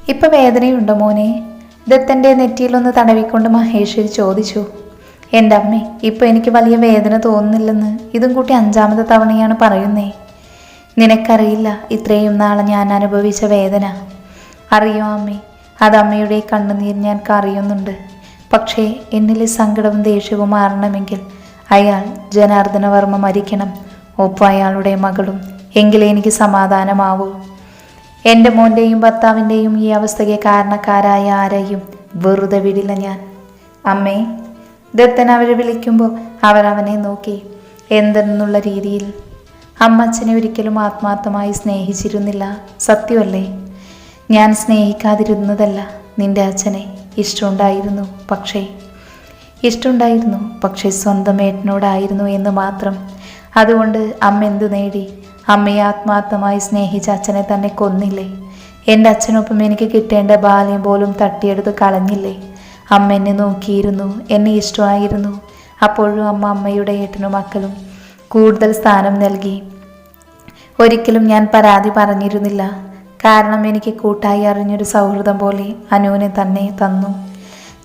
ഇപ്പൊ വേദനയുണ്ടോ മോനെ? ദത്തൻ്റെ നെറ്റിയിലൊന്ന് തടവിക്കൊണ്ട് മഹേശ്വരി ചോദിച്ചു. എൻ്റെ അമ്മേ, ഇപ്പൊ എനിക്ക് വലിയ വേദന തോന്നുന്നില്ലെന്ന് ഇതും കൂട്ടി 5ാമത്തെ തവണയാണ് പറയുന്നേ. നിനക്കറിയില്ല ഇത്രയും നാളെ ഞാൻ അനുഭവിച്ച വേദന. അറിയോ അമ്മേ, അത് അമ്മയുടെ കണ്ണുനീർ ഞാൻ അറിയുന്നുണ്ട്. പക്ഷേ എന്നിലെ സങ്കടവും ദേഷ്യവും മാറണമെങ്കിൽ അയാൾ ജനാർദ്ദനവർമ്മ മരിക്കണം, ഒപ്പം അയാളുടെ മകളും. എങ്കിലേ എനിക്ക് സമാധാനമാവൂ. എൻ്റെ മോൻ്റെയും ഭർത്താവിൻ്റെയും ഈ അവസ്ഥയ്ക്ക് കാരണക്കാരായ ആരെയും വെറുതെ വിടില്ല ഞാൻ. അമ്മേ, ദത്തൻ അവരെ വിളിക്കുമ്പോൾ അവർ അവനെ നോക്കി എന്തെന്നുള്ള രീതിയിൽ. അമ്മച്ചനെ ഒരിക്കലും ആത്മാർത്ഥമായി സ്നേഹിച്ചിരുന്നില്ല, സത്യമല്ലേ? ഞാൻ സ്നേഹിക്കാതിരുന്നതല്ല, നിന്റെ അച്ഛനെ ഇഷ്ടമുണ്ടായിരുന്നു. പക്ഷേ സ്വന്തം ഏട്ടനോടായിരുന്നു എന്ന് മാത്രം. അതുകൊണ്ട് അമ്മ എന്തു നേടി? അമ്മയെ ആത്മാർത്ഥമായി സ്നേഹിച്ച അച്ഛനെ തന്നെ കൊന്നില്ലേ? എൻ്റെ അച്ഛനൊപ്പം എനിക്ക് കിട്ടേണ്ട ബാല്യം പോലും തട്ടിയെടുത്ത് കളഞ്ഞില്ലേ? അമ്മ എന്നെ നോക്കിയിരുന്നു, എന്നെ ഇഷ്ടമായിരുന്നു. അപ്പോഴും അമ്മയുടെ ഏട്ടനും മക്കളും കൂടുതൽ സ്ഥാനം നൽകി. ഒരിക്കലും ഞാൻ പരാതി പറഞ്ഞിരുന്നില്ല. കാരണം എനിക്ക് കൂട്ടായി അറിഞ്ഞൊരു സൗഹൃദം പോലെ അനുവിനെ തന്നെ തന്നു.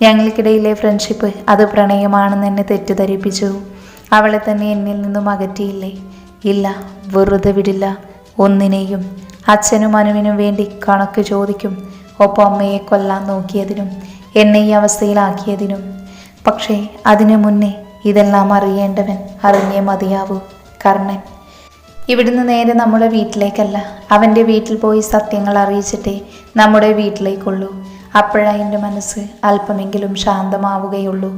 ഞങ്ങൾക്കിടയിലെ ഫ്രണ്ട്ഷിപ്പ് അത് പ്രണയമാണെന്ന് എന്നെ തെറ്റിദ്ധരിപ്പിച്ചു. അവളെ തന്നെ എന്നിൽ നിന്നും അകറ്റിയില്ലേ? ഇല്ല, വെറുതെ വിടില്ല ഒന്നിനെയും. അച്ഛനും അനുവിനും വേണ്ടി കണക്ക് ചോദിക്കും, ഒപ്പം അമ്മയെ കൊല്ലാൻ നോക്കിയതിനും എന്നെ ഈ അവസ്ഥയിലാക്കിയതിനും. പക്ഷേ അതിനു മുന്നേ ഇതെല്ലാം അറിയേണ്ടവൻ അറിഞ്ഞേ മതിയാവൂ. കർണൻ ഇവിടുന്ന് നേരെ നമ്മുടെ വീട്ടിലേക്കല്ല, അവൻ്റെ വീട്ടിൽ പോയി സത്യങ്ങൾ അറിയിച്ചിട്ടേ നമ്മുടെ വീട്ടിലേക്കുള്ളൂ. അപ്പോഴാ എൻ്റെ മനസ്സ് അല്പമെങ്കിലും ശാന്തമാവുകയുള്ളൂ.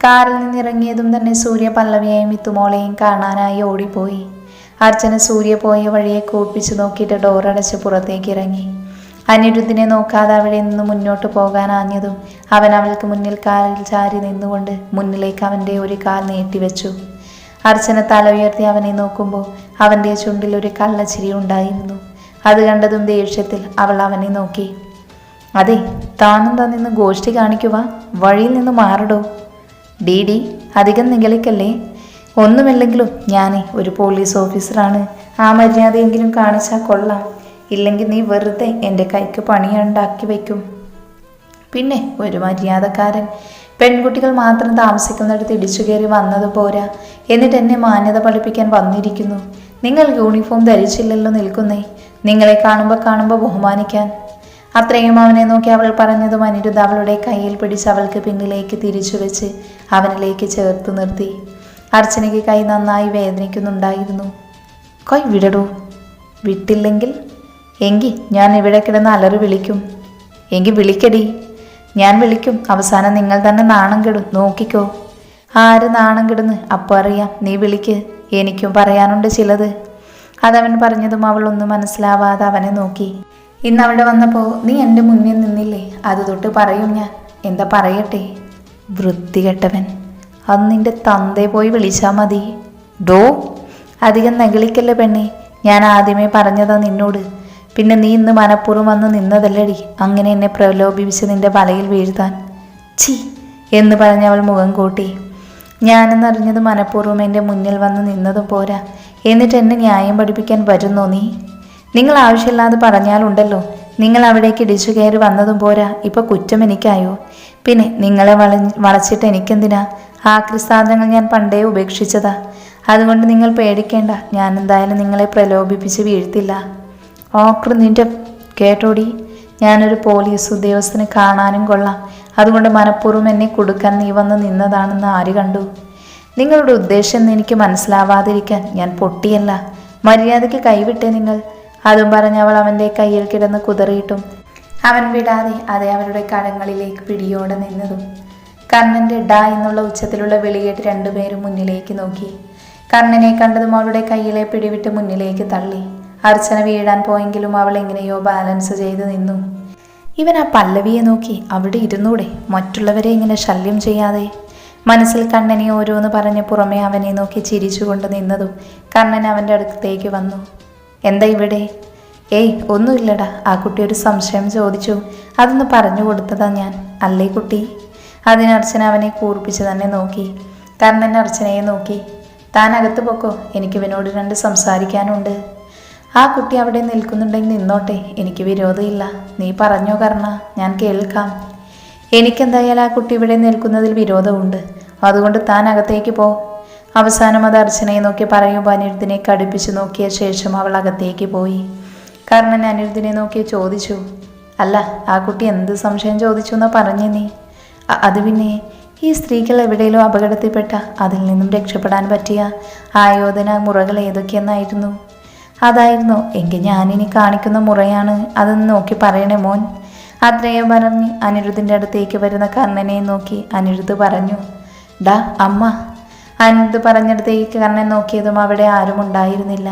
കാറിൽ നിന്നിറങ്ങിയതും തന്നെ സൂര്യ പല്ലവിയെയും മിത്തുമോളെയും കാണാനായി ഓടിപ്പോയി. അർച്ചന സൂര്യ പോയ വഴിയെ കൂപ്പിച്ചു നോക്കിയിട്ട് ഡോറടച്ച് പുറത്തേക്ക് ഇറങ്ങി. അനിരുദ്ധിനെ നോക്കാതെ അവിടെ നിന്ന് മുന്നോട്ട് പോകാനാഞ്ഞതും അവൻ അവൾക്ക് മുന്നിൽ കാലിൽ ചാരി നിന്നുകൊണ്ട് മുന്നിലേക്ക് അവൻ്റെ ഒരു കാൽ നീട്ടിവെച്ചു. അർച്ചന തല ഉയർത്തി അവനെ നോക്കുമ്പോൾ അവൻ്റെ ചുണ്ടിൽ ഒരു കള്ളച്ചിരി ഉണ്ടായിരുന്നു. അത് കണ്ടതും ദേഷ്യത്തിൽ അവൾ അവനെ നോക്കി. അതെ, താനെന്താ നിന്ന് ഗോഷ്ടി കാണിക്കുക? വഴിയിൽ നിന്ന് മാറടോ. ഡി അധികം നിഗളിക്കല്ലേ. ഒന്നുമില്ലെങ്കിലും ഞാനേ ഒരു പോലീസ് ഓഫീസറാണ്. ആ മര്യാദയെങ്കിലും കാണിച്ചാൽ കൊള്ളാം. ഇല്ലെങ്കിൽ നീ വെറുതെ എൻ്റെ കൈക്ക് പണിയുണ്ടാക്കി വയ്ക്കും. പിന്നെ ഒരു മര്യാദക്കാരൻ. പെൺകുട്ടികൾ മാത്രം താമസിക്കുന്നിടത്ത് ഇടിച്ചു കയറി വന്നത് പോരാ, എന്നിട്ട് എന്നെ മാന്യത പഠിപ്പിക്കാൻ വന്നിരിക്കുന്നു. നിങ്ങൾ യൂണിഫോം ധരിച്ചില്ലല്ലോ നിൽക്കുന്നേ, നിങ്ങളെ കാണുമ്പോൾ ബഹുമാനിക്കാൻ. അത്രയും അവനെ നോക്കി അവൾ പറഞ്ഞതും അനിരുദ്ധ അവളുടെ കയ്യിൽ പിടിച്ച് അവൾക്ക് പിന്നിലേക്ക് തിരിച്ചു വെച്ച് അവനിലേക്ക് ചേർത്ത് നിർത്തി. അർച്ചനയ്ക്ക് കൈ നന്നായി വേദനിക്കുന്നുണ്ടായിരുന്നു. കൈ വിടടൂ. വിട്ടില്ലെങ്കിൽ എങ്കിൽ ഞാൻ ഇവിടെ കിടന്ന് അലറി വിളിക്കും. എങ്കിൽ വിളിക്കടി. ഞാൻ വിളിക്കും. അവസാനം നിങ്ങൾ തന്നെ നാണം കെടും. നോക്കിക്കോ. ആര് നാണം കിടന്ന്? അപ്പോൾ അറിയാം. നീ വിളിക്ക്, എനിക്കും പറയാനുണ്ട് ചിലത്. അതവൻ പറഞ്ഞതും അവൾ ഒന്നും മനസ്സിലാവാതെ അവനെ നോക്കി. ഇന്ന് അവിടെ വന്നപ്പോൾ നീ എൻ്റെ മുന്നിൽ നിന്നില്ലേ? അത് തൊട്ട് പറയും ഞാൻ. എന്താ പറയട്ടെ? വൃത്തികെട്ടവൻ. അത് നിന്റെ തന്തയെ പോയി വിളിച്ചാൽ മതി. ഡോ, അധികം നകളിക്കല്ലേ പെണ്ണെ. ഞാൻ ആദ്യമേ പറഞ്ഞതാ നിന്നോട്. പിന്നെ നീ ഇന്ന് മനഃപൂർവ്വം വന്ന് നിന്നതല്ലടി അങ്ങനെ എന്നെ പ്രലോഭിപ്പിച്ച് നിന്റെ വലയിൽ വീഴ്ത്താൻ. ചി എന്ന് പറഞ്ഞ് അവൾ മുഖം കൂട്ടി. ഞാനെന്നറിഞ്ഞത് മനഃപൂർവ്വം എൻ്റെ മുന്നിൽ വന്ന് നിന്നതും പോരാ, എന്നിട്ട് എന്നെ ന്യായം പഠിപ്പിക്കാൻ വരുന്നോ നീ? നിങ്ങൾ ആവശ്യമില്ലാതെ പറഞ്ഞാലുണ്ടല്ലോ. നിങ്ങൾ അവിടേക്ക് ഇടിച്ചു കയറി വന്നതും പോരാ, ഇപ്പം കുറ്റം എനിക്കായോ? പിന്നെ നിങ്ങളെ വളച്ചിട്ട് എനിക്കെന്തിനാ? ആക്രിസാധനങ്ങൾ ഞാൻ പണ്ടേ ഉപേക്ഷിച്ചതാ. അതുകൊണ്ട് നിങ്ങൾ പേടിക്കേണ്ട. ഞാൻ എന്തായാലും നിങ്ങളെ പ്രലോഭിപ്പിച്ച് വീഴ്ത്തില്ല. ഓക്രു നിന്റെ കേട്ടോടി. ഞാനൊരു പോലീസ് ഉദ്യോഗസ്ഥന് കാണാനും കൊള്ളാം. അതുകൊണ്ട് മനഃപൂർവ്വം എന്നെ കൊടുക്കാൻ നീ വന്ന് നിന്നതാണെന്ന് ആര് കണ്ടു? നിങ്ങളുടെ ഉദ്ദേശം എന്ന് എനിക്ക് മനസ്സിലാവാതിരിക്കാൻ ഞാൻ പൊട്ടിയല്ല. മര്യാദയ്ക്ക് കൈവിട്ടേ നിങ്ങൾ. അതും പറഞ്ഞ് അവൾ അവൻ്റെ കയ്യിൽ കിടന്ന് കുതറിയിട്ടും അവൻ വിടാതെ അതേ അവരുടെ കരങ്ങളിലേക്ക് പിടിയോടെ നിന്നതും. കർണൻ്റെ ഡ എന്നുള്ള ഉച്ചത്തിലുള്ള വിളിയേട്ട് രണ്ടുപേരും മുന്നിലേക്ക് നോക്കി. കർണനെ കണ്ടതും അവളുടെ കയ്യിലെ പിടിവിട്ട് മുന്നിലേക്ക് തള്ളി. അർച്ചന വീഴാൻ പോയെങ്കിലും അവൾ എങ്ങനെയോ ബാലൻസ് ചെയ്ത് നിന്നു. ഇവൻ ആ പല്ലവിയെ നോക്കി അവിടെ ഇരുന്നൂടെ, മറ്റുള്ളവരെ ഇങ്ങനെ ശല്യം ചെയ്യാതെ. മനസ്സിൽ കണ്ണനെ ഓരോന്ന് പറഞ്ഞ് പുറമെ അവനെ നോക്കി ചിരിച്ചുകൊണ്ട് നിന്നതും കണ്ണൻ അവൻ്റെ അടുത്തേക്ക് വന്നു. എന്താ ഇവിടെ? ഏയ് ഒന്നുമില്ലടാ. ആ കുട്ടി ഒരു സംശയം ചോദിച്ചു, അതൊന്ന് പറഞ്ഞു കൊടുത്തതാ ഞാൻ. അല്ലേ കുട്ടി? അതിനർച്ചന അവനെ കൂർപ്പിച്ച് തന്നെ നോക്കി. കർണൻ അർച്ചനയെ നോക്കി. താൻ അകത്ത് പൊക്കോ, എനിക്ക് ഇവനോട് രണ്ട് സംസാരിക്കാനുണ്ട്. ആ കുട്ടി അവിടെ നിൽക്കുന്നുണ്ടെങ്കിൽ നിന്നോട്ടെ, എനിക്ക് വിരോധമില്ല. നീ പറഞ്ഞോ കർണ, ഞാൻ കേൾക്കാം. എനിക്കെന്തായാലും ആ കുട്ടി ഇവിടെ നിൽക്കുന്നതിൽ വിരോധമുണ്ട്. അതുകൊണ്ട് താൻ അകത്തേക്ക് പോ. അവസാനം അത് അർച്ചനയെ നോക്കി പറയുമ്പോൾ അനിരുദ്ധിനെ കടുപ്പിച്ച് നോക്കിയ ശേഷം അവൾ അകത്തേക്ക് പോയി. കർണൻ അനിരുദ്ധിനെ നോക്കി ചോദിച്ചു, അല്ല ആ കുട്ടി എന്ത് സംശയം ചോദിച്ചു എന്നാ പറഞ്ഞേ നീ? അത് പിന്നെ ഈ സ്ത്രീകൾ എവിടെയെങ്കിലും അപകടത്തിൽപ്പെട്ട അതിൽ നിന്നും രക്ഷപ്പെടാൻ പറ്റിയ ആയോധന മുറകൾ ഏതൊക്കെയെന്നായിരുന്നു? അതായിരുന്നു. എങ്കിൽ ഞാനിനി കാണിക്കുന്ന മുറയാണ് അതെന്ന് നോക്കി പറയണേ മോൻ. അത്രയും പറഞ്ഞ് അനിരുദ്ധിൻ്റെ അടുത്തേക്ക് വരുന്ന കർണനെ നോക്കി അനിരുദ്ധ് പറഞ്ഞു, ഡാ അമ്മ. അനിരുദ്ധ് പറഞ്ഞിടത്തേക്ക് കർണൻ നോക്കിയതും അവിടെ ആരും ഉണ്ടായിരുന്നില്ല.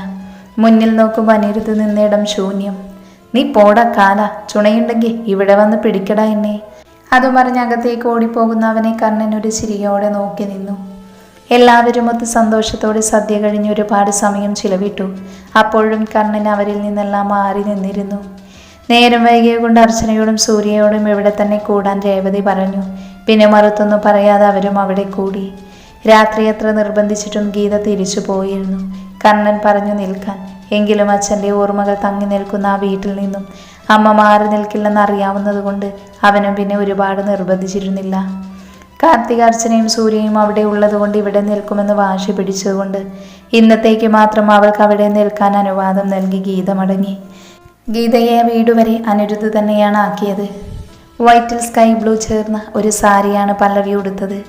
മുന്നിൽ നോക്കുമ്പോൾ അനിരുദ്ധ് നിന്നിടം ശൂന്യം. നീ പോടാ കാല, ചുണയുണ്ടെങ്കിൽ ഇവിടെ വന്ന് പിടിക്കടാ എന്നെ. അതും പറഞ്ഞ് അകത്തേക്ക് ഓടിപ്പോകുന്ന അവനെ കർണൻ ഒരു ചിരിയോടെ നോക്കി നിന്നു. എല്ലാവരും ഒത്ത് സന്തോഷത്തോടെ സദ്യ കഴിഞ്ഞ് ഒരുപാട് സമയം ചിലവിട്ടു. അപ്പോഴും കർണൻ അവരിൽ നിന്നെല്ലാം മാറി നിന്നിരുന്നു. നേരം വൈകിയ കൊണ്ട് അർച്ചനയോടും സൂര്യയോടും ഇവിടെ തന്നെ കൂടാൻ രേവതി പറഞ്ഞു. പിന്നെ മറുത്തൊന്നും പറയാതെ അവരും അവിടെ കൂടി. രാത്രി എത്ര നിർബന്ധിച്ചിട്ടും ഗീത തിരിച്ചു പോയിരുന്നു. കർണൻ പറഞ്ഞു നിൽക്കാൻ. എങ്കിലും അച്ഛൻ്റെ ഓർമ്മകൾ തങ്ങി നിൽക്കുന്ന ആ വീട്ടിൽ നിന്നും അമ്മ മാറി നിൽക്കില്ലെന്ന് അറിയാവുന്നത് അവനും പിന്നെ ഒരുപാട് നിർബന്ധിച്ചിരുന്നില്ല. കാർത്തിക അർച്ചനയും സൂര്യയും അവിടെ ഉള്ളതുകൊണ്ട് ഇവിടെ നിൽക്കുമെന്ന് വാശി പിടിച്ചതുകൊണ്ട് ഇന്നത്തേക്ക് മാത്രം അവൾക്ക് അവിടെ നിൽക്കാൻ അനുവാദം നൽകി ഗീത മടങ്ങി. ഗീതയെ വീടുവരെ അനിരുദ്ധ് തന്നെയാണ് ആക്കിയത്. വൈറ്റിൽ സ്കൈ ബ്ലൂ ചേർന്ന ഒരു സാരിയാണ് പല്ലവി ഉടുത്തത്.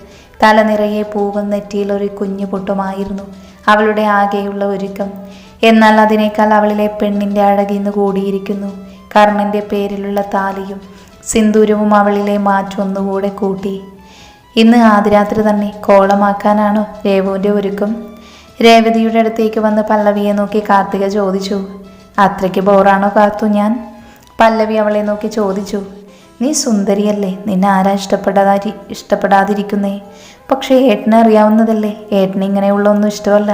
തല നിറയെ പൂവും നെറ്റിയിൽ ഒരു കുഞ്ഞു പൊട്ടുമായിരുന്നു അവളുടെ ആകെയുള്ള ഒരുക്കം. എന്നാൽ അതിനേക്കാൾ അവളിലെ പെണ്ണിൻ്റെ അഴകിന്ന് കൂടിയിരിക്കുന്നു. കർണൻ്റെ പേരിലുള്ള താലിയും സിന്ദൂരവും അവളിലെ മാറ്റം ഒന്നുകൂടെ കൂട്ടി. ഇന്ന് ആദ്യരാത്രി തന്നെ കോളമാക്കാനാണോ രേവുവിൻ്റെ ഒരുക്കം? രേവതിയുടെ അടുത്തേക്ക് വന്ന് പല്ലവിയെ നോക്കി കാർത്തിക ചോദിച്ചു. അത്രയ്ക്ക് ബോറാണോ കാത്തു ഞാൻ? പല്ലവി അവളെ നോക്കി ചോദിച്ചു. നീ സുന്ദരിയല്ലേ, നിന്നെ ആരാ ഇഷ്ടപ്പെടാതിരിക്കുന്നേ? പക്ഷേ ഏട്ടനെ അറിയാവുന്നതല്ലേ, ഏട്ടന് ഇങ്ങനെയുള്ള ഒന്നും ഇഷ്ടമല്ല.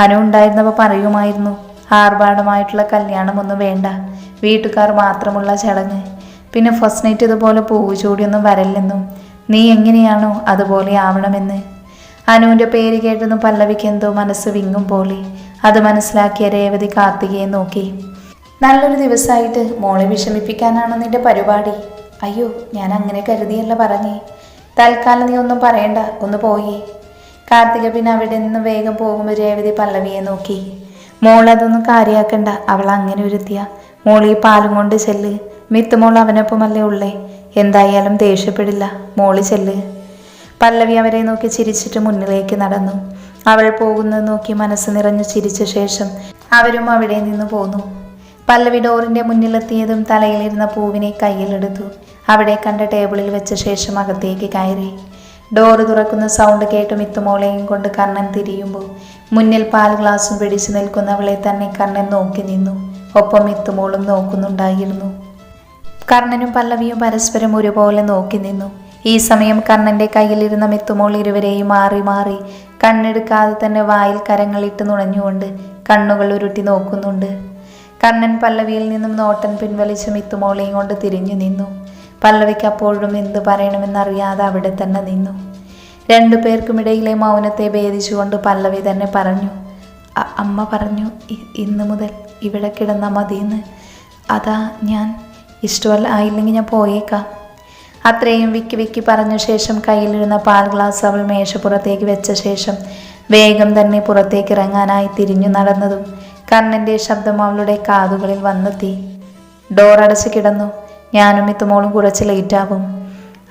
അനു ഉണ്ടായിരുന്നപ്പോൾ പറയുമായിരുന്നു, ആർഭാടമായിട്ടുള്ള കല്യാണമൊന്നും വേണ്ട, വീട്ടുകാർ മാത്രമുള്ള ചടങ്ങ്, പിന്നെ ഫസ്റ്റ് നൈറ്റ് ഇതുപോലെ പൂവ് ചൂടിയൊന്നും വരല്ലെന്നും, നീ എങ്ങനെയാണോ അതുപോലെ ആവണമെന്ന്. അനുവിൻ്റെ പേര് കേട്ടതും പല്ലവിക്ക് എന്തോ മനസ്സ് വിങ്ങും പോലെ. അത് മനസ്സിലാക്കിയ രേവതി കാർത്തികയെ നോക്കി. നല്ലൊരു ദിവസമായിട്ട് മോളെ വിഷമിപ്പിക്കാനാണോ നിന്റെ പരിപാടി? അയ്യോ, ഞാൻ അങ്ങനെ കരുതിയല്ല പറഞ്ഞേ. തൽക്കാലം നീ ഒന്നും പറയണ്ട, ഒന്ന് പോയി. കാർത്തിക പിന്നെ അവിടെ നിന്ന് വേഗം പോകുമ്പോൾ രേവതി പല്ലവിയെ നോക്കി. മോളതൊന്നും കാര്യമാക്കണ്ട, അവൾ അങ്ങനെ ഒരുത്തിയ. മോൾ ഈ പാലും കൊണ്ട് ചെല്ല്. മിത്തുമോൾ അവനൊപ്പമല്ലേ ഉള്ളേ, എന്തായാലും ദേഷ്യപ്പെടില്ല, മോള് ചെല്ല്. പല്ലവി അവരെ നോക്കി ചിരിച്ചിട്ട് മുന്നിലേക്ക് നടന്നു. അവൾ പോകുന്നത് നോക്കി മനസ്സ് നിറഞ്ഞു ചിരിച്ച ശേഷം അവരും അവിടെ നിന്ന് പോന്നു. പല്ലവി ഡോറിൻ്റെ മുന്നിലെത്തിയതും തലയിലിരുന്ന പൂവിനെ കയ്യിലെടുത്തു. അവിടെ കണ്ട ടേബിളിൽ വെച്ച ശേഷം അകത്തേക്ക് കയറി. ഡോറ് തുറക്കുന്ന സൗണ്ട് കേട്ട് മിത്തുമോളെയും കൊണ്ട് കർണൻ തിരിയുമ്പോൾ മുന്നിൽ പാൽ ഗ്ലാസും പിടിച്ചു നിൽക്കുന്നവളെ തന്നെ കർണൻ നോക്കി നിന്നു. ഒപ്പം മിത്തുമോളും നോക്കുന്നുണ്ടായിരുന്നു. കർണനും പല്ലവിയും പരസ്പരം ഒരുപോലെ നോക്കി നിന്നു. ഈ സമയം കർണൻ്റെ കയ്യിലിരുന്ന മിത്തുമോൾ ഇരുവരെയും മാറി മാറി കണ്ണെടുക്കാതെ തന്നെ വായിൽ കരങ്ങളിട്ട് നുണഞ്ഞുകൊണ്ട് കണ്ണുകൾ ഉരുട്ടി നോക്കുന്നുണ്ട്. കർണൻ പല്ലവിയിൽ നിന്നും നോട്ടൻ പിൻവലിച്ച് മിത്തുമോളെയും കൊണ്ട് തിരിഞ്ഞു നിന്നു. പല്ലവിക്ക് അപ്പോഴും എന്ത് പറയണമെന്നറിയാതെ അവിടെ തന്നെ നിന്നു. രണ്ടുപേർക്കുമിടയിലെ മൗനത്തെ ഭേദിച്ചുകൊണ്ട് പല്ലവി തന്നെ പറഞ്ഞു. അമ്മ പറഞ്ഞു ഇന്ന് മുതൽ ഇവിടെ കിടന്നാൽ മതിയെന്ന്. അതാ ഞാൻ. ഇഷ്ടമല്ല ആയില്ലെങ്കിൽ ഞാൻ പോയേക്കാം. അത്രയും വിക്കി വിക്കി പറഞ്ഞ ശേഷം കയ്യിലിരുന്ന പാൽ ഗ്ലാസ് അവൾ മേശപ്പുറത്തേക്ക് വെച്ച ശേഷം വേഗം തന്നെ പുറത്തേക്ക് ഇറങ്ങാനായി തിരിഞ്ഞു നടന്നതും കർണൻ്റെ ശബ്ദം അവളുടെ കാതുകളിൽ വന്നെത്തി. ഡോർ അടച്ച് കിടന്നു. ഞാനും മിത്തുമോളും കുറച്ച് ലേറ്റാവും.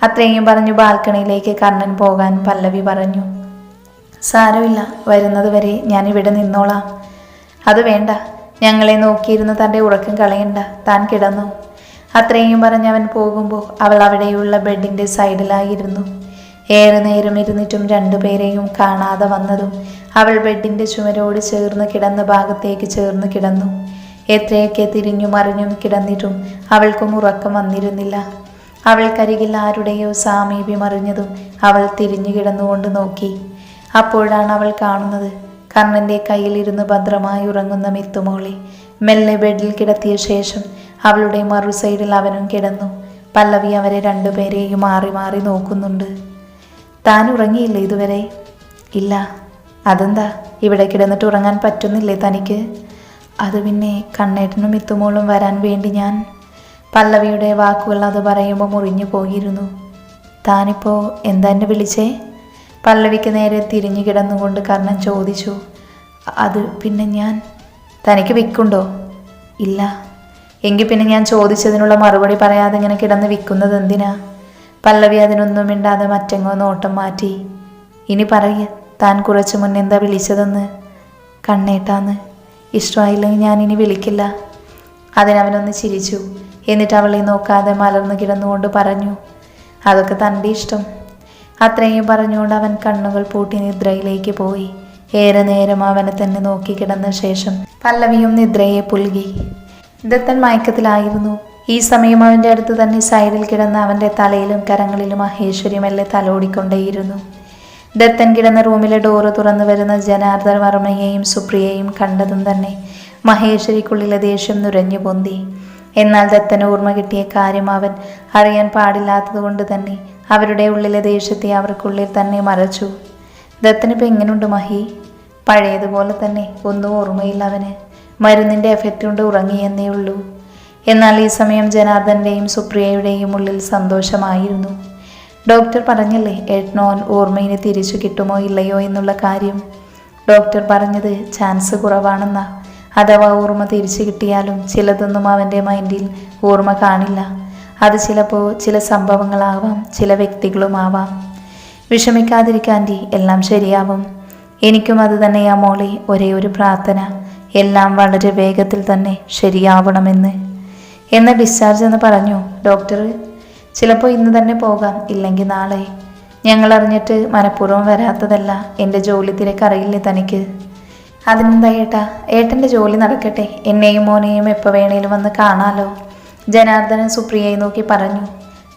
അത്രയും പറഞ്ഞു ബാൽക്കണിയിലേക്ക് കർണൻ പോകാൻ പല്ലവി പറഞ്ഞു. സാരമില്ല, വരുന്നത് വരെ ഞാൻ ഇവിടെ നിന്നോളാം. അത് വേണ്ട, ഞങ്ങളെ നോക്കിയിരുന്ന് തൻ്റെ ഉറക്കം കളയണ്ട, താൻ കിടന്നു. അത്രയും പറഞ്ഞവൻ പോകുമ്പോൾ അവൾ അവിടെയുള്ള ബെഡിൻ്റെ സൈഡിലായിരുന്നു. ഏറെ നേരം ഇരുന്നിട്ടും രണ്ടുപേരെയും കാണാതെ വന്നതും അവൾ ബെഡിൻ്റെ ചുമരോട് ചേർന്ന് കിടന്ന ഭാഗത്തേക്ക് ചേർന്ന് കിടന്നു. എത്രയൊക്കെ തിരിഞ്ഞു മറിഞ്ഞും കിടന്നിട്ടും അവൾക്കും ഉറക്കം വന്നിരുന്നില്ല. അവൾക്കരികിൽ ആരുടെയോ സാമീപ്യം അറിഞ്ഞതും അവൾ തിരിഞ്ഞു കിടന്നുകൊണ്ട് നോക്കി. അപ്പോഴാണ് അവൾ കാണുന്നത് കർണൻ്റെ കയ്യിലിരുന്ന് ഭദ്രമായി ഉറങ്ങുന്ന മിത്തുമോളെ. മെല്ലെ ബെഡിൽ കിടത്തിയ ശേഷം അവളുടെ മറു സൈഡിൽ അവനും കിടന്നു. പല്ലവി അവരെ രണ്ടുപേരെയും മാറി മാറി നോക്കുന്നുണ്ട്. താൻ ഉറങ്ങിയില്ലേ ഇതുവരെ? ഇല്ല. അതെന്താ, ഇവിടെ കിടന്നിട്ട് ഉറങ്ങാൻ പറ്റുന്നില്ലേ തനിക്ക്? അത് പിന്നെ കണ്ണേട്ടനും മിത്തുമോളും വരാൻ വേണ്ടി ഞാൻ. പല്ലവിയുടെ വാക്കുകൾ അത് പറയുമ്പോൾ മുറിഞ്ഞു പോയിരുന്നു. താനിപ്പോൾ എന്താ എന്നെ വിളിച്ചേ? പല്ലവിക്ക് നേരെ തിരിഞ്ഞു കിടന്നുകൊണ്ട് കർണൻ ചോദിച്ചു. അത് പിന്നെ തനിക്ക് വിക്കുണ്ടോ? ഇല്ല. എങ്കിൽ പിന്നെ ഞാൻ ചോദിച്ചതിനുള്ള മറുപടി പറയാതെ ഇങ്ങനെ കിടന്ന് വിൽക്കുന്നത് എന്തിനാ? പല്ലവി അതിനൊന്നും മിണ്ടാതെ മറ്റെങ്ങോ നോട്ടം മാറ്റി. ഇനി പറയ്, താൻ കുറച്ചു മുന്നേ എന്താ വിളിച്ചതെന്ന്? കണ്ണേട്ടാന്ന്. ഇഷ്ടമായില്ലെങ്കിൽ ഞാൻ ഇനി വിളിക്കില്ല. അതിനവനൊന്ന് ചിരിച്ചു. എന്നിട്ട് അവളെ നോക്കാതെ മലർന്നു കിടന്നുകൊണ്ട് പറഞ്ഞു, അതൊക്കെ തൻ്റെ ഇഷ്ടം. അത്രയും പറഞ്ഞുകൊണ്ട് അവൻ കണ്ണുകൾ പൂട്ടി നിദ്രയിലേക്ക് പോയി. ഏറെ നേരം അവനെ തന്നെ നോക്കി കിടന്ന ശേഷം പല്ലവിയും നിദ്രയെ പുൽകി. ദത്തൻ മയക്കത്തിലായിരുന്നു. ഈ സമയം അവൻ്റെ അടുത്ത് തന്നെ സൈഡിൽ കിടന്ന അവൻ്റെ തലയിലും കരങ്ങളിലും മഹേശ്വരി മെല്ലെ തലോടിക്കൊണ്ടേയിരുന്നു. ദത്തൻ കിടന്ന റൂമിലെ ഡോറ് തുറന്നു വരുന്ന ജനാർദ്ദൻ വർമ്മയെയും സുപ്രിയയെയും കണ്ടതും തന്നെ മഹേശ്വരിക്കുള്ളിലെ ദേഷ്യം നുരഞ്ഞു പൊന്തി. എന്നാൽ ദത്തന് ഓർമ്മ കിട്ടിയ കാര്യം അവൻ അറിയാൻ പാടില്ലാത്തതുകൊണ്ട് തന്നെ അവരുടെ ഉള്ളിലെ ദേഷ്യത്തെ അവർക്കുള്ളിൽ തന്നെ മറച്ചു. ദത്തനിപ്പോൾ എങ്ങനെയുണ്ട് മഹി? പഴയതുപോലെ തന്നെ. ഒന്നും ഓർമ്മയില്ല അവന്. മരുന്നിൻ്റെ എഫക്റ്റ് കൊണ്ട് ഉറങ്ങിയെന്നേ ഉള്ളൂ. എന്നാൽ ഈ സമയം ജനാർദ്ദൻ്റെയും സുപ്രിയയുടെയും ഉള്ളിൽ സന്തോഷമായിരുന്നു. ഡോക്ടർ പറഞ്ഞല്ലേ ഏട്ടനോൻ ഓർമ്മയിന് തിരിച്ചു കിട്ടുമോ ഇല്ലയോ എന്നുള്ള കാര്യം. ഡോക്ടർ പറഞ്ഞത് ചാൻസ് കുറവാണെന്നാ. അഥവാ ഓർമ്മ തിരിച്ചു കിട്ടിയാലും ചിലതൊന്നും അവൻ്റെ മൈൻഡിൽ ഓർമ്മ കാണില്ല. അത് ചിലപ്പോൾ ചില സംഭവങ്ങളാവാം, ചില വ്യക്തികളുമാവാം. വിഷമിക്കാതിരിക്കാൻറ്റി, എല്ലാം ശരിയാവും. എനിക്കും അത് തന്നെയാ മോളെ ഒരേ ഒരു പ്രാർത്ഥന, എല്ലാം വളരെ വേഗത്തിൽ തന്നെ ശരിയാവണമെന്ന്. എന്ന ഡിസ്ചാർജ് എന്ന് പറഞ്ഞു ഡോക്ടർ. ചിലപ്പോൾ ഇന്ന് തന്നെ പോകാം, ഇല്ലെങ്കിൽ നാളെ. ഞങ്ങൾ അറിഞ്ഞിട്ട് മനഃപൂർവ്വം വരാത്തതല്ല. എൻ്റെ ജോലി തിരക്കറിയില്ലേ തനിക്ക്? അതിനെന്താ ഏട്ടാ, ഏട്ടൻ്റെ ജോലി നടക്കട്ടെ. എന്നെയും മോനെയും എപ്പോൾ വേണേലും വന്ന് കാണാലോ. ജനാർദ്ദനൻ സുപ്രിയയെ നോക്കി പറഞ്ഞു.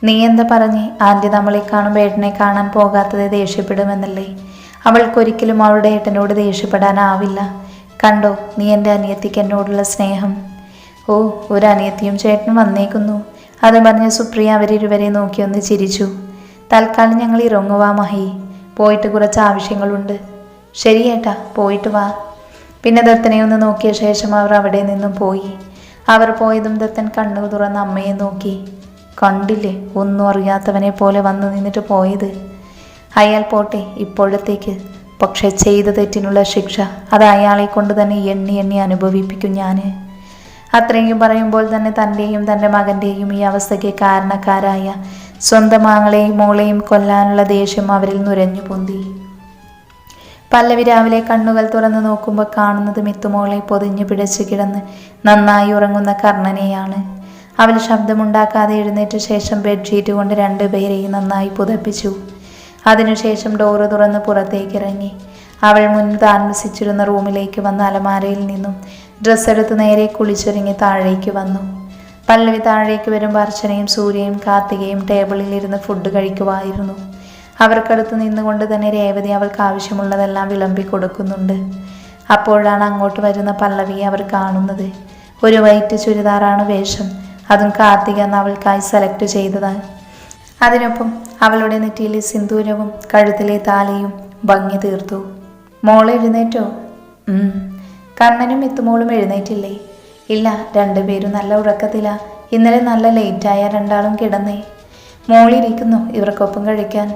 നീ എന്താ പറഞ്ഞേ? ആൻറ്റി നമ്മളെ കാണുമ്പോൾ ഏട്ടനെ കാണാൻ പോകാത്തത് ദേഷ്യപ്പെടുമെന്നല്ലേ? അവൾക്കൊരിക്കലും അവളുടെ ഏട്ടനോട് ദേഷ്യപ്പെടാനാവില്ല. കണ്ടോ നീ എൻ്റെ അനിയത്തിക്ക് എന്നോടുള്ള സ്നേഹം. ഓ, ഒരു അനിയത്തിയും ചേട്ടനും വന്നേക്കുന്നു. അത് പറഞ്ഞ് സുപ്രിയ അവരിരുവരെ നോക്കി ഒന്ന് ചിരിച്ചു. തൽക്കാലം ഞങ്ങൾ ഇറങ്ങുവാ മഹി, പോയിട്ട് കുറച്ച് ആവശ്യങ്ങളുണ്ട്. ശരി ഏട്ടാ, പോയിട്ട് വാ. പിന്നെ ദത്തനെ ഒന്ന് നോക്കിയ ശേഷം അവർ അവിടെ നിന്നും പോയി. അവർ പോയതും ദത്തൻ കണ്ണു തുറന്ന് അമ്മയെ നോക്കി. കണ്ടില്ലേ, ഒന്നും അറിയാത്തവനെ പോലെ വന്നു നിന്നിട്ട് പോയത്. അയാൾ പോട്ടെ ഇപ്പോഴത്തേക്ക്, പക്ഷെ ചെയ്ത തെറ്റിനുള്ള ശിക്ഷ അത് അയാളെ കൊണ്ട് തന്നെ എണ്ണി എണ്ണി അനുഭവിപ്പിക്കും ഞാൻ. അത്രയും പറയുമ്പോൾ തന്നെ തൻ്റെയും തൻ്റെ മകൻ്റെയും ഈ അവസ്ഥയ്ക്ക് കാരണക്കാരായ സ്വന്തം ആങ്ങളെയും മോളെയും കൊല്ലാനുള്ള ദേഷ്യം അവരിൽ നുരഞ്ഞു പൊന്തി. പല്ലവി രാവിലെ കണ്ണുകൾ തുറന്ന് നോക്കുമ്പോൾ കാണുന്നത് മിത്തുമോളെ പൊതിഞ്ഞു പിടിച്ച് കിടന്ന് നന്നായി ഉറങ്ങുന്ന കർണനെയാണ്. അവൾ ശബ്ദമുണ്ടാക്കാതെ എഴുന്നേറ്റ ശേഷം ബെഡ്ഷീറ്റ് കൊണ്ട് രണ്ടുപേരെയും നന്നായി പുതപ്പിച്ചു. അതിനുശേഷം ഡോറ് തുറന്ന് പുറത്തേക്കിറങ്ങി. അവൾ മുൻ താമസിച്ചിരുന്ന റൂമിലേക്ക് വന്ന അലമാരയിൽ നിന്നും ഡ്രസ്സെടുത്ത് നേരെ കുളിച്ചൊരുങ്ങി താഴേക്ക് വന്നു. പല്ലവി താഴേക്ക് വരുമ്പോൾ അർച്ചനയും സൂര്യയും കാർത്തികയും ടേബിളിൽ ഇരുന്ന് ഫുഡ് കഴിക്കുമായിരുന്നു. അവർക്കടുത്ത് നിന്നുകൊണ്ട് തന്നെ രേവതി അവൾക്ക് ആവശ്യമുള്ളതെല്ലാം വിളമ്പി കൊടുക്കുന്നുണ്ട്. അപ്പോഴാണ് അങ്ങോട്ട് വരുന്ന പല്ലവിയെ അവർ കാണുന്നത്. ഒരു വൈറ്റ് ചുരിദാറാണ് വേഷം, അതും കാർത്തിക എന്ന് അവൾക്കായി സെലക്ട് ചെയ്തത്. അതിനൊപ്പം അവളുടെ നെറ്റിയിലെ സിന്ദൂരവും കഴുത്തിലെ താലിയും ഭംഗി തീർത്തു. മോളെ എഴുന്നേറ്റോ? കണ്ണനും മിത്തുമോളും എഴുന്നേറ്റില്ലേ? ഇല്ല, രണ്ടുപേരും നല്ല ഉറക്കത്തിലാ. ഇന്നലെ നല്ല ലേറ്റായ രണ്ടാളും കിടന്നേ. മോളിരിക്കുന്നു ഇവർക്കൊപ്പം കഴിക്കാൻ.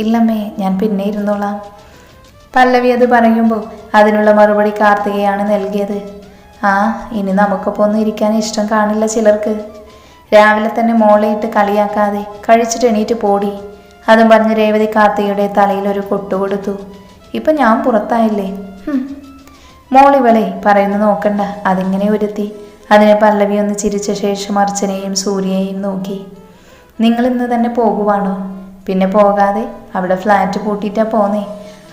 ഇല്ലമ്മേ, ഞാൻ പിന്നെ ഇരുന്നോളാം. പല്ലവി അത് പറയുമ്പോൾ അതിനുള്ള മറുപടി കാർത്തികയാണ് നൽകിയത്. ആ, ഇനി നമുക്കൊപ്പം ഒന്നും ഇരിക്കാൻ ഇഷ്ടം കാണില്ല ചിലർക്ക്. രാവിലെ തന്നെ മോളെ ഇട്ട് കളിയാക്കാതെ കഴിച്ചിട്ട് എണീറ്റ് പോടി. അതും പറഞ്ഞ് രേവതി കാർത്തികയുടെ തലയിൽ ഒരു കൊട്ടു കൊടുത്തു. ഇപ്പം ഞാൻ പുറത്തായില്ലേ? മോളിവളെ പറയുന്നത് നോക്കണ്ട, അതിങ്ങനെ ഒരുത്തി. അതിനെ പല്ലവി ഒന്ന് ചിരിച്ച ശേഷം അർച്ചനയെയും സൂര്യയെയും നോക്കി. നിങ്ങൾ ഇന്ന് തന്നെ പോകുവാണോ? പിന്നെ പോകാതെ, അവിടെ ഫ്ലാറ്റ് പൂട്ടിയിട്ടാ പോന്നേ.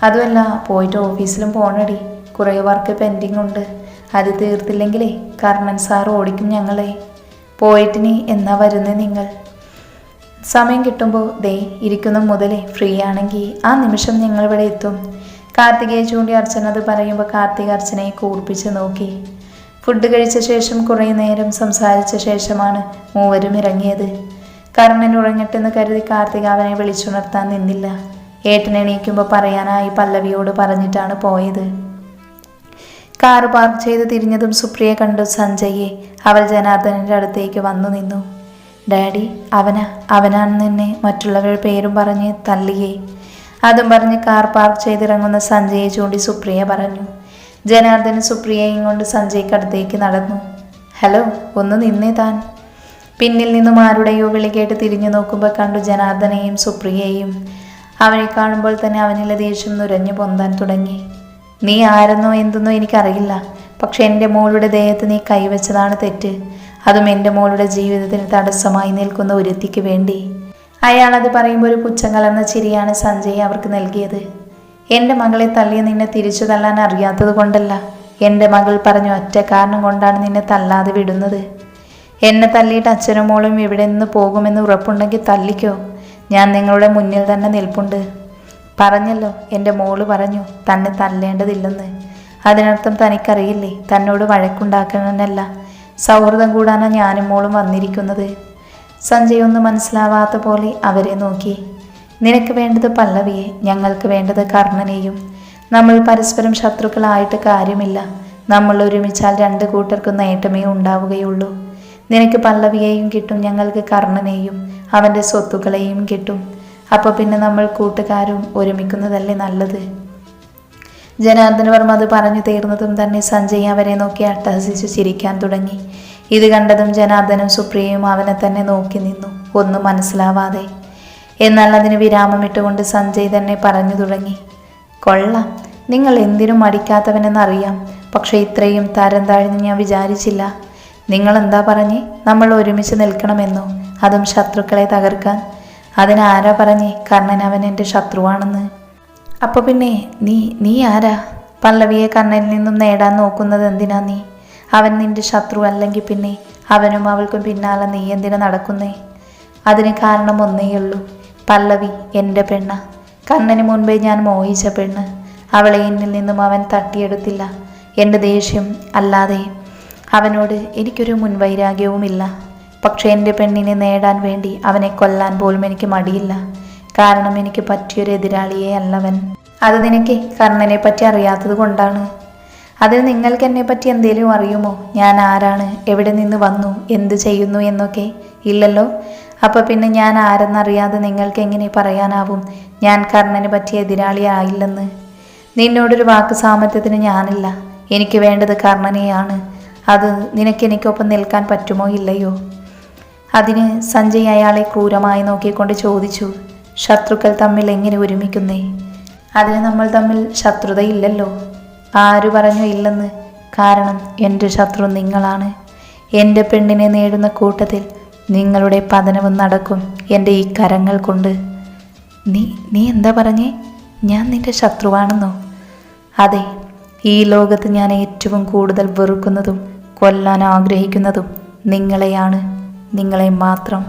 അതുമല്ല, പോയിട്ട് ഓഫീസിലും പോണടി. കുറേ വർക്ക് പെൻഡിങ് ഉണ്ട്. അത് തീർത്തില്ലെങ്കിലേ കർണൻ സാർ ഓടിക്കും ഞങ്ങളെ. പോയിട്ടിനി എന്നാ വരുന്നേ നിങ്ങൾ? സമയം കിട്ടുമ്പോൾ ദേ ഇരിക്കുന്ന മുതലേ ഫ്രീ ആണെങ്കിൽ ആ നിമിഷം ഞങ്ങളിവിടെ എത്തും. കാർത്തികയെ ചൂണ്ടി അർച്ചന അത് പറയുമ്പോൾ കാർത്തിക അർച്ചനയെ കൂർപ്പിച്ച് നോക്കി. ഫുഡ് കഴിച്ച ശേഷം കുറേ നേരം സംസാരിച്ച ശേഷമാണ് മൂവരും ഇറങ്ങിയത്. കർണൻ ഉറങ്ങിട്ടെന്ന് കരുതി കാർത്തിക അവനെ വിളിച്ചുണർത്താൻ നിന്നില്ല. ഏട്ടൻ എണീക്കുമ്പോൾ പറയാനായി പല്ലവിയോട് പറഞ്ഞിട്ടാണ് പോയത്. കാറ് പാർക്ക് ചെയ്ത് തിരിഞ്ഞതും സുപ്രിയ കണ്ടു സഞ്ജയെ. അവൾ ജനാർദ്ദനന്റെ അടുത്തേക്ക് വന്നു നിന്നു. ഡാഡി, അവനാണെന്ന് എന്നെ മറ്റുള്ളവരുടെ പേരും പറഞ്ഞ് തള്ളിയേ. അതും പറഞ്ഞ് കാർ പാർക്ക് ചെയ്തിറങ്ങുന്ന സഞ്ജയെ ചൂണ്ടി സുപ്രിയ പറഞ്ഞു. ജനാർദ്ദൻ സുപ്രിയയും കൊണ്ട് സഞ്ജയ്ക്കടുത്തേക്ക് നടന്നു. ഹലോ, ഒന്ന് നിന്നേ താൻ. പിന്നിൽ നിന്നും ആരുടെയോ വിളി കേട്ട് തിരിഞ്ഞു നോക്കുമ്പോൾ കണ്ടു ജനാർദ്ദനെയും സുപ്രിയയെയും. അവനെ കാണുമ്പോൾ തന്നെ അവനിലെ ദേഷ്യം നുരഞ്ഞു പൊന്താൻ തുടങ്ങി. നീ ആരെന്നോ എന്തെന്നോ എനിക്കറിയില്ല, പക്ഷെ എൻ്റെ മോളുടെ ദേഹത്ത് നീ കൈവച്ചതാണ് തെറ്റ്. അതും എൻ്റെ മോളുടെ ജീവിതത്തിന് തടസ്സമായി നിൽക്കുന്ന ഒരുത്തിക്ക് വേണ്ടി. അയാളത് പറയുമ്പോൾ ഒരു പുച്ഛം കലർന്ന ചിരിയാണ് സഞ്ജയ് അവർക്ക് നൽകിയത്. എൻ്റെ മകളെ തള്ളിയ നിന്നെ തിരിച്ചു തള്ളാൻ അറിയാത്തത് കൊണ്ടല്ല, എൻ്റെ മകൾ പറഞ്ഞ ഒറ്റ കാരണം കൊണ്ടാണ് നിന്നെ തള്ളാതെ വിടുന്നത്. എന്നെ തള്ളിയിട്ട് അച്ഛനും മോളും ഇവിടെ നിന്ന് പോകുമെന്ന് ഉറപ്പുണ്ടെങ്കിൽ തള്ളിക്കോ. ഞാൻ നിങ്ങളുടെ മുന്നിൽ തന്നെ നിൽപ്പുണ്ട്. പറഞ്ഞല്ലോ, എൻ്റെ മോള് പറഞ്ഞു തന്നെ തല്ലേണ്ടതില്ലെന്ന്. അതിനർത്ഥം തനിക്കറിയില്ലേ, തന്നോട് വഴക്കുണ്ടാക്കാനല്ല, സൗഹൃദം കൂടാനാണ് ഞാനും മോളും വന്നിരിക്കുന്നത്. സഞ്ജയ് ഒന്നും മനസ്സിലാവാത്ത പോലെ അവരെ നോക്കി. നിനക്ക് വേണ്ടത് പല്ലവിയെ, ഞങ്ങൾക്ക് വേണ്ടത് കർണനെയും. നമ്മൾ പരസ്പരം ശത്രുക്കളായിട്ട് കാര്യമില്ല. നമ്മൾ ഒരുമിച്ചാൽ രണ്ട് കൂട്ടർക്കും നേട്ടമേ ഉണ്ടാവുകയുള്ളൂ. നിനക്ക് പല്ലവിയെയും കിട്ടും, ഞങ്ങൾക്ക് കർണനെയും അവൻ്റെ സ്വത്തുക്കളെയും കിട്ടും. അപ്പോൾ പിന്നെ നമ്മൾ കൂട്ടുകാരും ഒരുമിക്കുന്നതല്ലേ നല്ലത്. ജനാർദ്ദന വർമ്മ അത് പറഞ്ഞു തീർന്നതും തന്നെ സഞ്ജയ് അവരെ നോക്കി അട്ടഹസിച്ചു ചിരിക്കാൻ തുടങ്ങി. ഇത് കണ്ടതും ജനാർദ്ദനും സുപ്രിയയും അവനെ തന്നെ നോക്കി നിന്നു, ഒന്നും മനസ്സിലാവാതെ. എന്നാൽ അതിന് വിരാമമിട്ടുകൊണ്ട് സഞ്ജയ് തന്നെ പറഞ്ഞു തുടങ്ങി. കൊള്ളാം, നിങ്ങൾ എന്തിനും മടിക്കാത്തവനെന്നറിയാം, പക്ഷെ ഇത്രയും തരം താഴ്ന്ന് ഞാൻ വിചാരിച്ചില്ല. നിങ്ങളെന്താ പറഞ്ഞേ? നമ്മൾ ഒരുമിച്ച് നിൽക്കണമെന്നോ? അതും ശത്രുക്കളെ തകർക്കാൻ? അതിനാരാ പറഞ്ഞേ കർണൻ അവൻ എൻ്റെ ശത്രുവാണെന്ന്? അപ്പോൾ പിന്നെ നീ ആരാ? പല്ലവിയെ കർണനിൽ നിന്നും നേടാൻ നോക്കുന്നത് എന്തിനാ നീ? അവൻ നിന്റെ ശത്രു അല്ലെങ്കിൽ പിന്നെ അവനും അവൾക്കും പിന്നാലെ നീ എന്തിനാ നടക്കുന്നേ? അതിന് കാരണം ഒന്നേയുള്ളൂ, പല്ലവി എൻ്റെ പെണ്ണ. കർണന് മുൻപേ ഞാൻ മോഹിച്ച പെണ്ണ്. അവളെ എന്നിൽ നിന്നും അവൻ തട്ടിയെടുത്തില്ല. എൻ്റെ ദേഷ്യം അല്ലാതെ അവനോട് എനിക്കൊരു മുൻവൈരാഗ്യവുമില്ല. പക്ഷെ എൻ്റെ പെണ്ണിനെ നേടാൻ വേണ്ടി അവനെ കൊല്ലാൻ പോലും എനിക്ക് മടിയില്ല. കാരണം എനിക്ക് പറ്റിയൊരു എതിരാളിയേ അല്ലവൻ. അത് നിനക്ക് കർണനെ പറ്റി അറിയാത്തത് കൊണ്ടാണ്. അതിന് നിങ്ങൾക്ക് എന്നെ പറ്റി എന്തേലും അറിയുമോ? ഞാൻ ആരാണ്, എവിടെ നിന്ന് വന്നു, എന്ത് ചെയ്യുന്നു എന്നൊക്കെ? ഇല്ലല്ലോ. അപ്പോൾ പിന്നെ ഞാൻ ആരെന്നറിയാതെ നിങ്ങൾക്ക് എങ്ങനെ പറയാനാവും ഞാൻ കർണന് പറ്റിയ എതിരാളിയായില്ലെന്ന്? നിന്നോടൊരു വാക്ക് സാമർത്ഥ്യത്തിന് ഞാനില്ല. എനിക്ക് വേണ്ടത് കർണനെയാണ്. അത് എനിക്കൊപ്പം നിൽക്കാൻ പറ്റുമോ ഇല്ലയോ? അതിന് സഞ്ജയ് അയാളെ ക്രൂരമായി നോക്കിക്കൊണ്ട് ചോദിച്ചു. ശത്രുക്കൾ തമ്മിൽ എങ്ങനെ ഒരുമിക്കുന്നേ? അതിന് നമ്മൾ തമ്മിൽ ശത്രുതയില്ലല്ലോ. ആര് പറഞ്ഞു ഇല്ലെന്ന്? കാരണം എൻ്റെ ശത്രു നിങ്ങളാണ്. എൻ്റെ പെണ്ണിനെ നേടുന്ന കൂട്ടത്തിൽ നിങ്ങളുടെ പതനവും നടക്കും എൻ്റെ ഈ കരങ്ങൾ കൊണ്ട്. നീ എന്താ പറഞ്ഞേ? ഞാൻ നിന്റെ ശത്രുവാണെന്നോ? അതെ, ഈ ലോകത്ത് ഞാൻ ഏറ്റവും കൂടുതൽ വെറുക്കുന്നതും കൊല്ലാൻ ആഗ്രഹിക്കുന്നതും നിങ്ങളെയാണ്, നിങ്ങളെ മാത്രം.